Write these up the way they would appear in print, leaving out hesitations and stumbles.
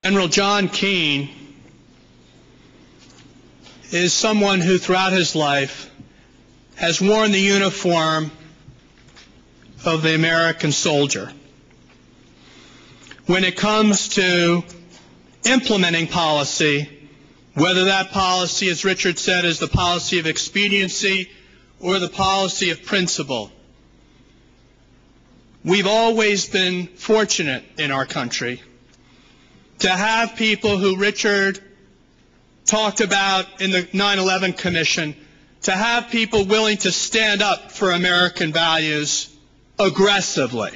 General John Keane is someone who throughout his life has worn the uniform of the American soldier. When it comes to implementing policy, whether that policy, as Richard said, is the policy of expediency or the policy of principle, we've always been fortunate in our country to have people who Richard talked about in the 9/11 Commission, to have people willing to stand up for American values aggressively.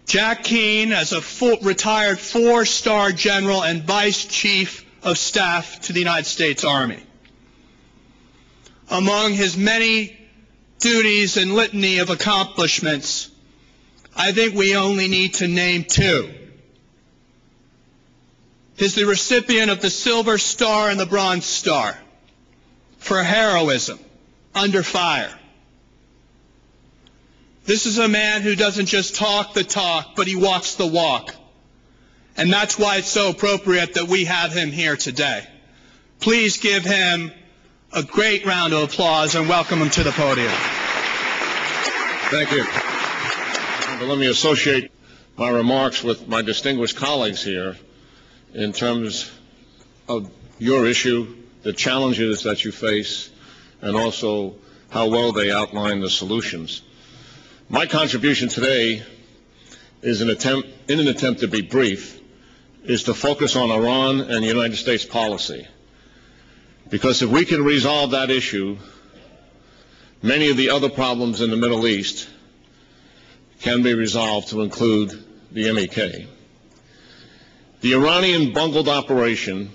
Jack Keane, as a retired 4-star general and vice chief of staff to the United States Army, among his many duties and litany of accomplishments, I think we only need to name 2. He's the recipient of the Silver Star and the Bronze Star for heroism under fire. This is a man who doesn't just talk the talk, but he walks the walk. And that's why it's so appropriate that we have him here today. Please give him a great round of applause and welcome him to the podium. Thank you. But let me associate my remarks with my distinguished colleagues here in terms of your issue, the challenges that you face, and also how well they outline the solutions. My contribution today is in an attempt to be brief, is to focus on Iran and the United States policy. Because if we can resolve that issue, many of the other problems in the Middle East can be resolved, to include the MEK. The Iranian bungled operation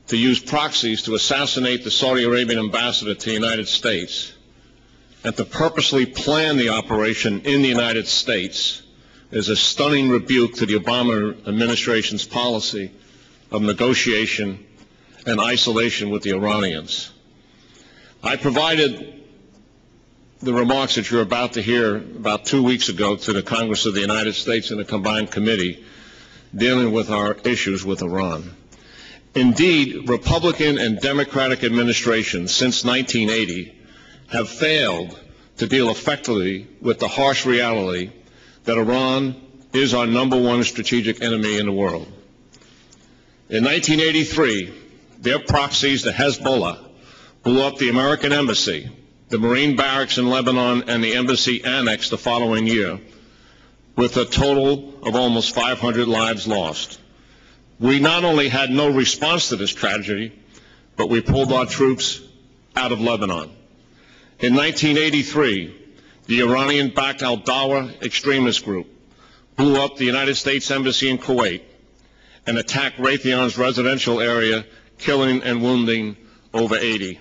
to use proxies to assassinate the Saudi Arabian ambassador to the United States and to purposely plan the operation in the United States is a stunning rebuke to the Obama administration's policy of negotiation and isolation with the Iranians. I provided the remarks that you're about to hear about 2 weeks ago to the Congress of the United States in a combined committee dealing with our issues with Iran. Indeed, Republican and Democratic administrations since 1980 have failed to deal effectively with the harsh reality that Iran is our #1 strategic enemy in the world. In 1983, their proxies, the Hezbollah, blew up the American embassy, the Marine barracks in Lebanon, and the embassy annex the following year, with a total of almost 500 lives lost. We not only had no response to this tragedy, but we pulled our troops out of Lebanon. In 1983, the Iranian-backed al-Dawa extremist group blew up the United States Embassy in Kuwait and attacked Raytheon's residential area, killing and wounding over 80.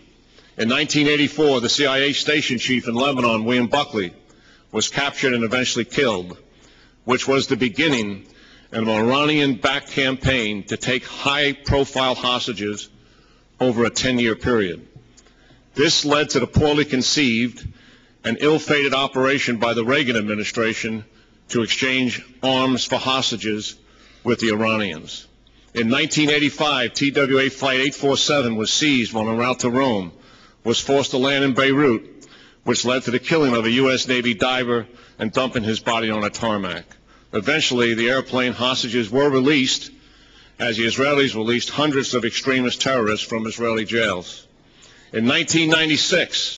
In 1984, the CIA station chief in Lebanon, William Buckley, was captured and eventually killed, which was the beginning of an Iranian-backed campaign to take high-profile hostages over a 10-year period. This led to the poorly conceived and ill-fated operation by the Reagan administration to exchange arms for hostages with the Iranians. In 1985, TWA Flight 847 was seized while en route to Rome, was forced to land in Beirut, which led to the killing of a U.S. Navy diver and dumping his body on a tarmac. Eventually, the airplane hostages were released as the Israelis released hundreds of extremist terrorists from Israeli jails. In 1996,